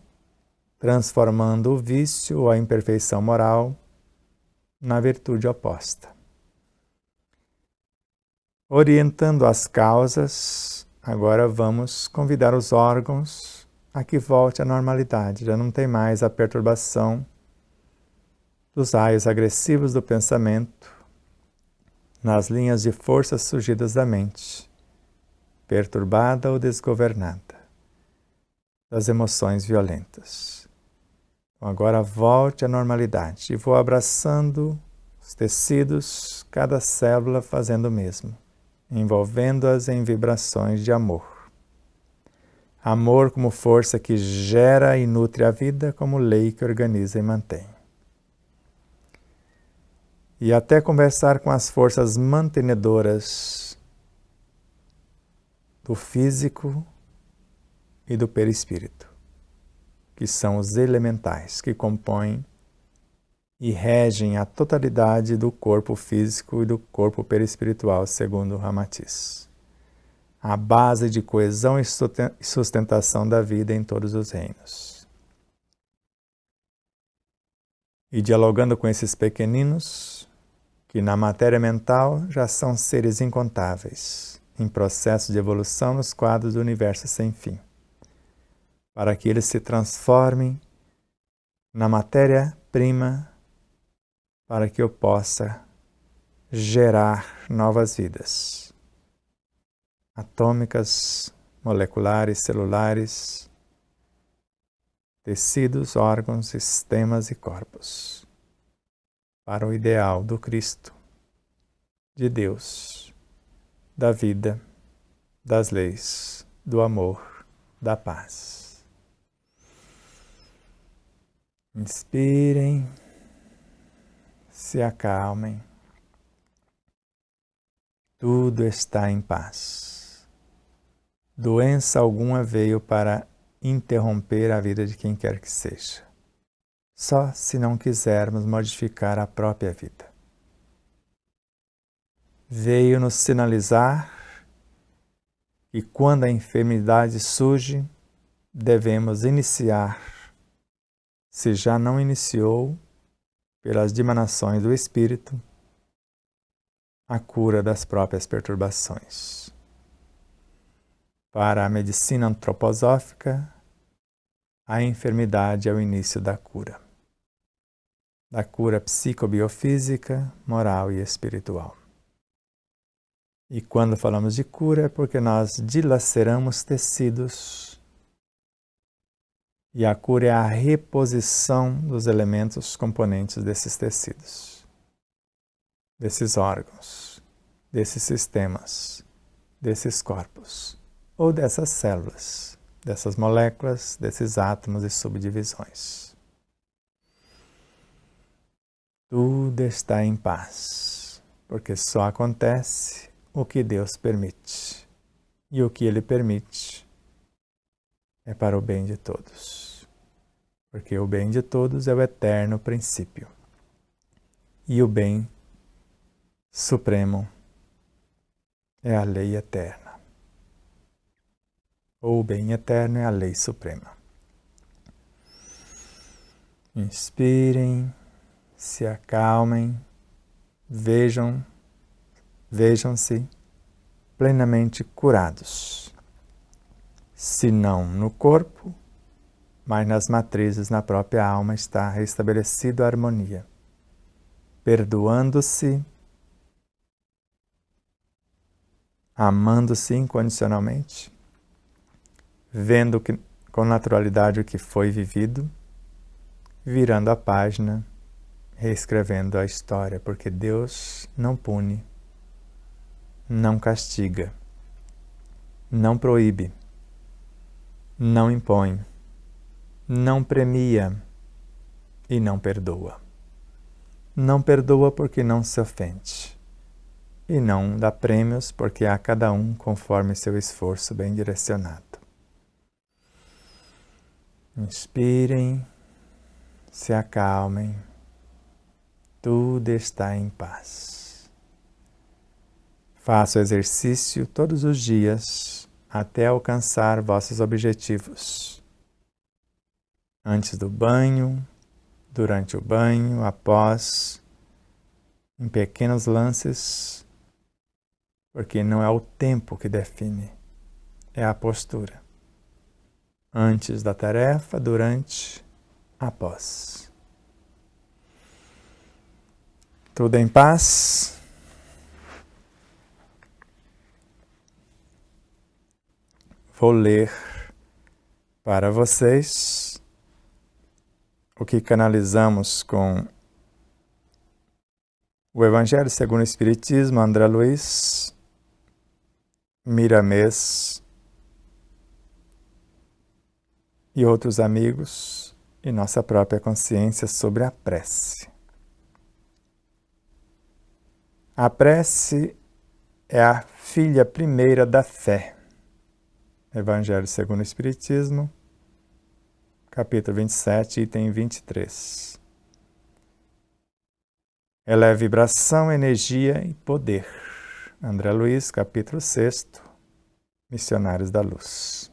transformando o vício ou a imperfeição moral na virtude oposta. Orientando as causas, agora vamos convidar os órgãos a que volte à normalidade. Já não tem mais a perturbação dos raios agressivos do pensamento nas linhas de forças surgidas da mente, perturbada ou desgovernada, das emoções violentas. Então agora volte à normalidade e vou abraçando os tecidos, cada célula fazendo o mesmo, envolvendo-as em vibrações de amor. Amor como força que gera e nutre a vida, como lei que organiza e mantém. E até conversar com as forças mantenedoras do físico e do perispírito, que são os elementais que compõem e regem a totalidade do corpo físico e do corpo perispiritual, segundo Ramatiz. A base de coesão e sustentação da vida em todos os reinos. E dialogando com esses pequeninos, que na matéria mental já são seres incontáveis, em processo de evolução nos quadros do universo sem fim, para que eles se transformem na matéria-prima, para que eu possa gerar novas vidas, atômicas, moleculares, celulares, tecidos, órgãos, sistemas e corpos, para o ideal do Cristo, de Deus, da vida, das leis, do amor, da paz. Inspirem, se acalmem, tudo está em paz. Doença alguma veio para interromper a vida de quem quer que seja. Só se não quisermos modificar a própria vida. Veio nos sinalizar que quando a enfermidade surge, devemos iniciar, se já não iniciou, pelas dimanações do Espírito, a cura das próprias perturbações. Para a medicina antroposófica, a enfermidade é o início da cura psicobiofísica, moral e espiritual. E quando falamos de cura é porque nós dilaceramos tecidos e a cura é a reposição dos elementos componentes desses tecidos, desses órgãos, desses sistemas, desses corpos ou dessas células, dessas moléculas, desses átomos e subdivisões. Tudo está em paz, porque só acontece o que Deus permite. E o que Ele permite é para o bem de todos. Porque o bem de todos é o eterno princípio. E o bem supremo é a lei eterna. Ou o bem eterno é a lei suprema. Inspirem, se acalmem, vejam-se plenamente curados. Se não no corpo, mas nas matrizes, na própria alma está restabelecida a harmonia, perdoando-se, amando-se incondicionalmente, vendo com naturalidade o que foi vivido, virando a página, reescrevendo a história, porque Deus não pune, não castiga, não proíbe, não impõe, não premia e não perdoa. Não perdoa porque não se ofende. e não dá prêmios, porque a cada um conforme seu esforço bem direcionado. Inspirem, se acalmem, tudo está em paz. Faça o exercício todos os dias até alcançar vossos objetivos. Antes do banho, durante o banho, após, em pequenos lances, porque não é o tempo que define, é a postura. Antes da tarefa, durante, após. Tudo em paz? Vou ler para vocês o que canalizamos com o Evangelho segundo o Espiritismo, André Luiz, Miramês e outros amigos, e nossa própria consciência sobre a prece. A prece é a filha primeira da fé. Evangelho segundo o Espiritismo, capítulo 27, item 23. Ela é vibração, energia e poder. André Luiz, capítulo 6, Missionários da Luz.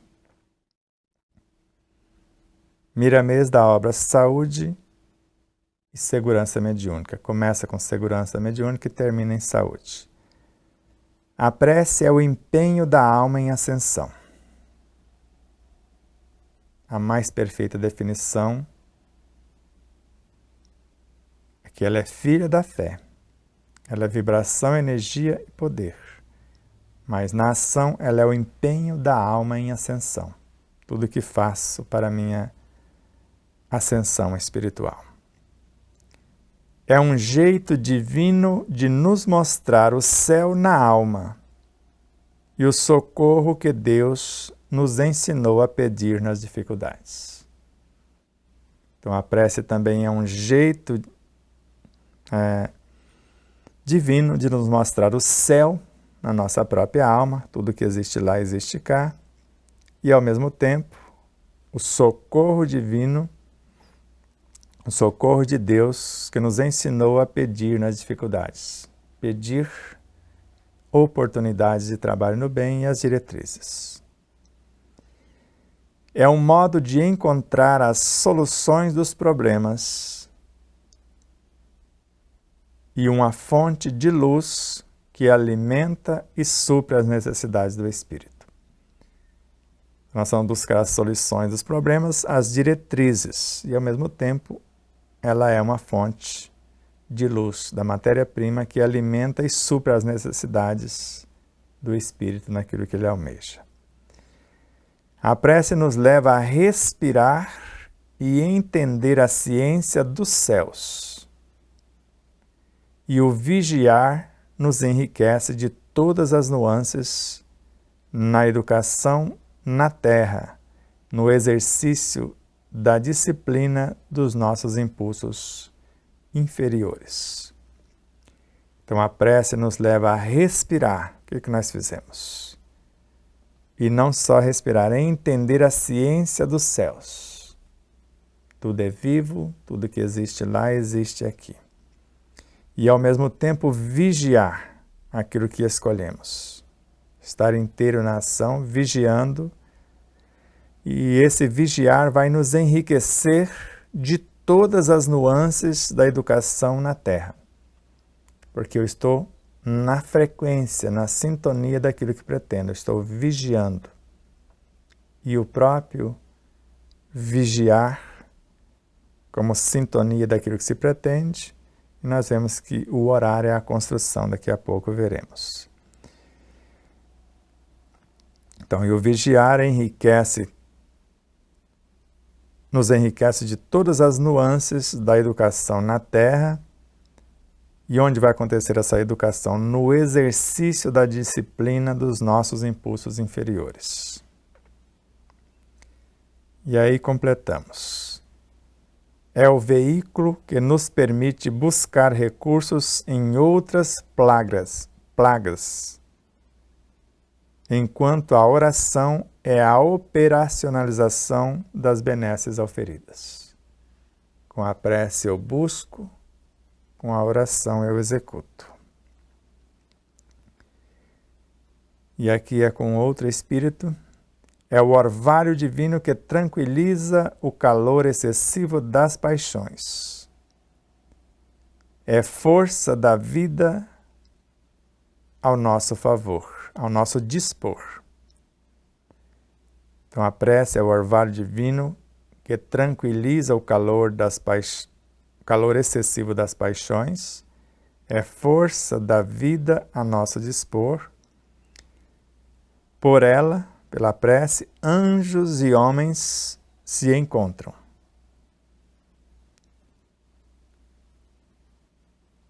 Miramês, da obra Saúde e Segurança Mediúnica. Começa com segurança mediúnica e termina em saúde. A prece é o empenho da alma em ascensão. A mais perfeita definição é que ela é filha da fé. Ela é vibração, energia e poder. Mas na ação ela é o empenho da alma em ascensão. Tudo que faço para a minha ascensão espiritual. É um jeito divino de nos mostrar o céu na alma e o socorro que Deus nos ensinou a pedir nas dificuldades. Então a prece também é um jeito divino de nos mostrar o céu na nossa própria alma, tudo que existe lá existe cá, e ao mesmo tempo o socorro divino, o socorro de Deus que nos ensinou a pedir nas dificuldades. Pedir oportunidades de trabalho no bem e as diretrizes. É um modo de encontrar as soluções dos problemas e uma fonte de luz que alimenta e supre as necessidades do espírito. Nós vamos buscar as soluções dos problemas, as diretrizes, e ao mesmo tempo ela é uma fonte de luz da matéria-prima que alimenta e supre as necessidades do espírito naquilo que ele almeja. A prece nos leva a respirar e entender a ciência dos céus. E o vigiar nos enriquece de todas as nuances na educação na terra, no exercício da disciplina dos nossos impulsos inferiores. Então a prece nos leva a respirar. O que nós fizemos? E não só respirar, é entender a ciência dos céus. Tudo é vivo, tudo que existe lá existe aqui. E ao mesmo tempo vigiar aquilo que escolhemos. Estar inteiro na ação, vigiando, e esse vigiar vai nos enriquecer de todas as nuances da educação na Terra. Porque eu estou na frequência, na sintonia daquilo que pretendo, eu estou vigiando. E o próprio vigiar, como sintonia daquilo que se pretende, e nós vemos que o orar é a construção, daqui a pouco veremos. Então, e o vigiar nos enriquece de todas as nuances da educação na Terra. E onde vai acontecer essa educação? No exercício da disciplina dos nossos impulsos inferiores. E aí completamos. É o veículo que nos permite buscar recursos em outras plagas, enquanto a oração é a operacionalização das benesses auferidas. Com a prece eu busco, com a oração eu executo. E aqui é com outro espírito, é o orvalho divino que tranquiliza o calor excessivo das paixões. É força da vida ao nosso favor, ao nosso dispor. Então a prece é o orvalho divino que tranquiliza o calor calor excessivo das paixões, é força da vida a nosso dispor. Por ela, pela prece, anjos e homens se encontram.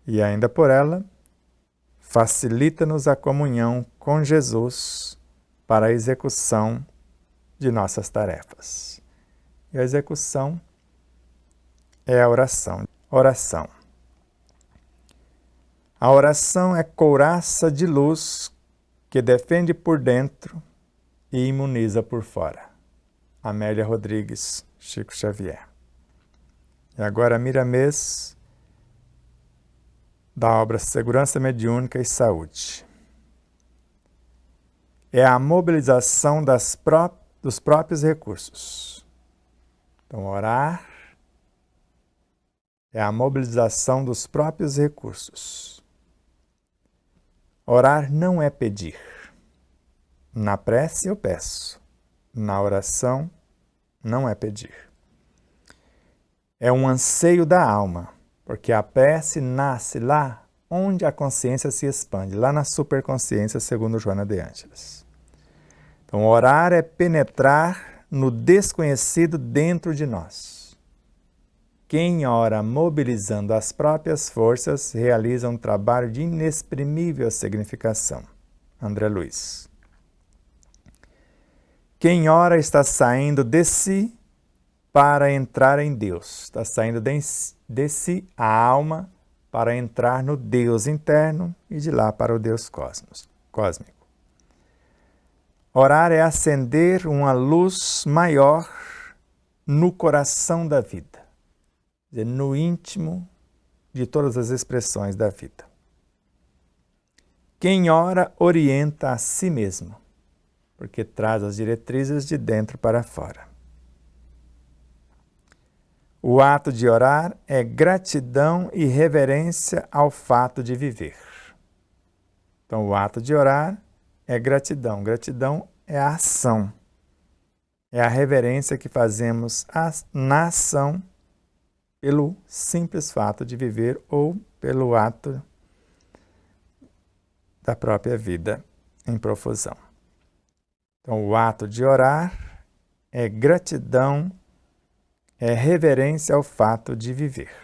E ainda por ela, facilita-nos a comunhão com Jesus para a execução de nossas tarefas. E a execução é a oração. Oração. A oração é couraça de luz que defende por dentro e imuniza por fora. Amélia Rodrigues, Chico Xavier. E agora Miramês, da obra Segurança Mediúnica e Saúde. É a mobilização dos próprios recursos. Então, orar é a mobilização dos próprios recursos. Orar não é pedir. Na prece eu peço. Na oração não é pedir. É um anseio da alma, porque a prece nasce lá onde a consciência se expande, lá na superconsciência, segundo Joana de Ângeles. Então, orar é penetrar no desconhecido dentro de nós. Quem ora mobilizando as próprias forças realiza um trabalho de inexprimível significação. André Luiz. Quem ora está saindo de si para entrar em Deus. Está saindo de si a alma para entrar no Deus interno e de lá para o Deus cósmico. Orar é acender uma luz maior no coração da vida. No íntimo de todas as expressões da vida. Quem ora orienta a si mesmo, porque traz as diretrizes de dentro para fora. O ato de orar é gratidão e reverência ao fato de viver. Então, o ato de orar é gratidão. Gratidão é a ação. É a reverência que fazemos na ação pelo simples fato de viver ou pelo ato da própria vida em profusão. Então, o ato de orar é gratidão, é reverência ao fato de viver.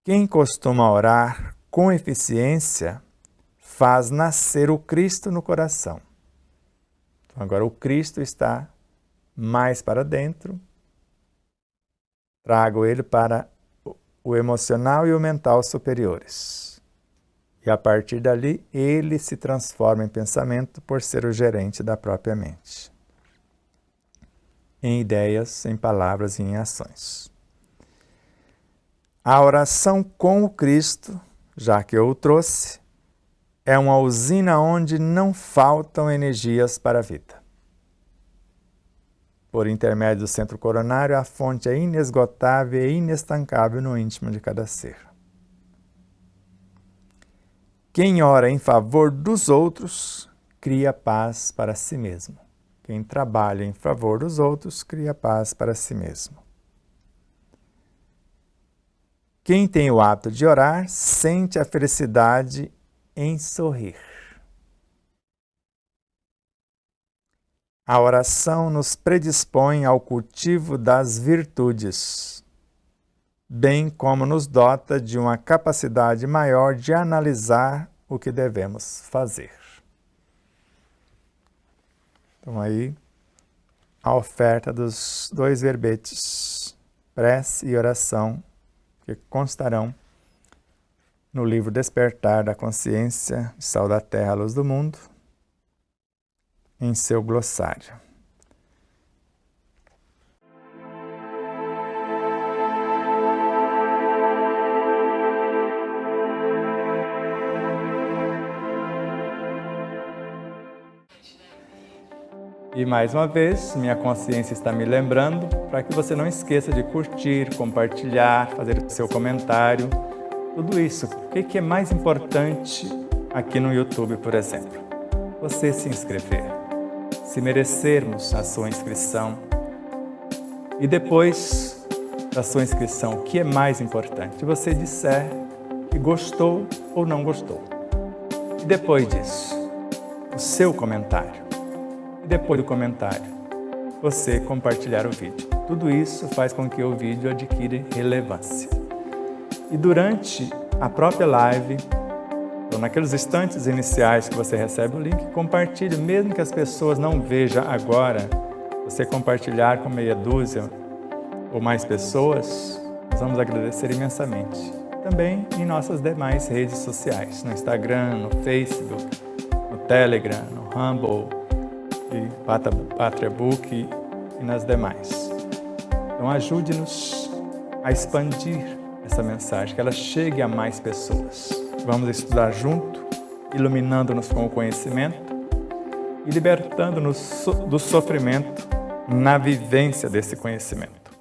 Quem costuma orar com eficiência faz nascer o Cristo no coração. Então, agora o Cristo está mais para dentro. Trago ele para o emocional e o mental superiores. E a partir dali, ele se transforma em pensamento por ser o gerente da própria mente. Em ideias, em palavras e em ações. A oração com o Cristo, já que eu o trouxe, é uma usina onde não faltam energias para a vida. Por intermédio do centro coronário, a fonte é inesgotável e inestancável no íntimo de cada ser. Quem ora em favor dos outros, cria paz para si mesmo. Quem trabalha em favor dos outros, cria paz para si mesmo. Quem tem o hábito de orar, sente a felicidade em sorrir. A oração nos predispõe ao cultivo das virtudes, bem como nos dota de uma capacidade maior de analisar o que devemos fazer. Então aí, a oferta dos 2 verbetes, prece e oração, que constarão no livro Despertar da Consciência, Sal da Terra, Luz do Mundo, em seu glossário. E mais uma vez, minha consciência está me lembrando para que você não esqueça de curtir, compartilhar, fazer o seu comentário, tudo isso. O que é mais importante aqui no YouTube, por exemplo? Você se inscrever, se merecermos a sua inscrição. E depois da sua inscrição, o que é mais importante? Você disser que gostou ou não gostou. E depois disso, o seu comentário. E depois do comentário, você compartilhar o vídeo. Tudo isso faz com que o vídeo adquira relevância. E durante a própria live, ou naqueles instantes iniciais que você recebe o link, compartilhe, mesmo que as pessoas não vejam agora, você compartilhar com meia dúzia ou mais pessoas, nós vamos agradecer imensamente. Também em nossas demais redes sociais, no Instagram, no Facebook, no Telegram, no Rumble, PatriaBook e nas demais. Então ajude-nos a expandir essa mensagem, que ela chegue a mais pessoas. Vamos estudar junto, iluminando-nos com o conhecimento e libertando-nos do sofrimento na vivência desse conhecimento.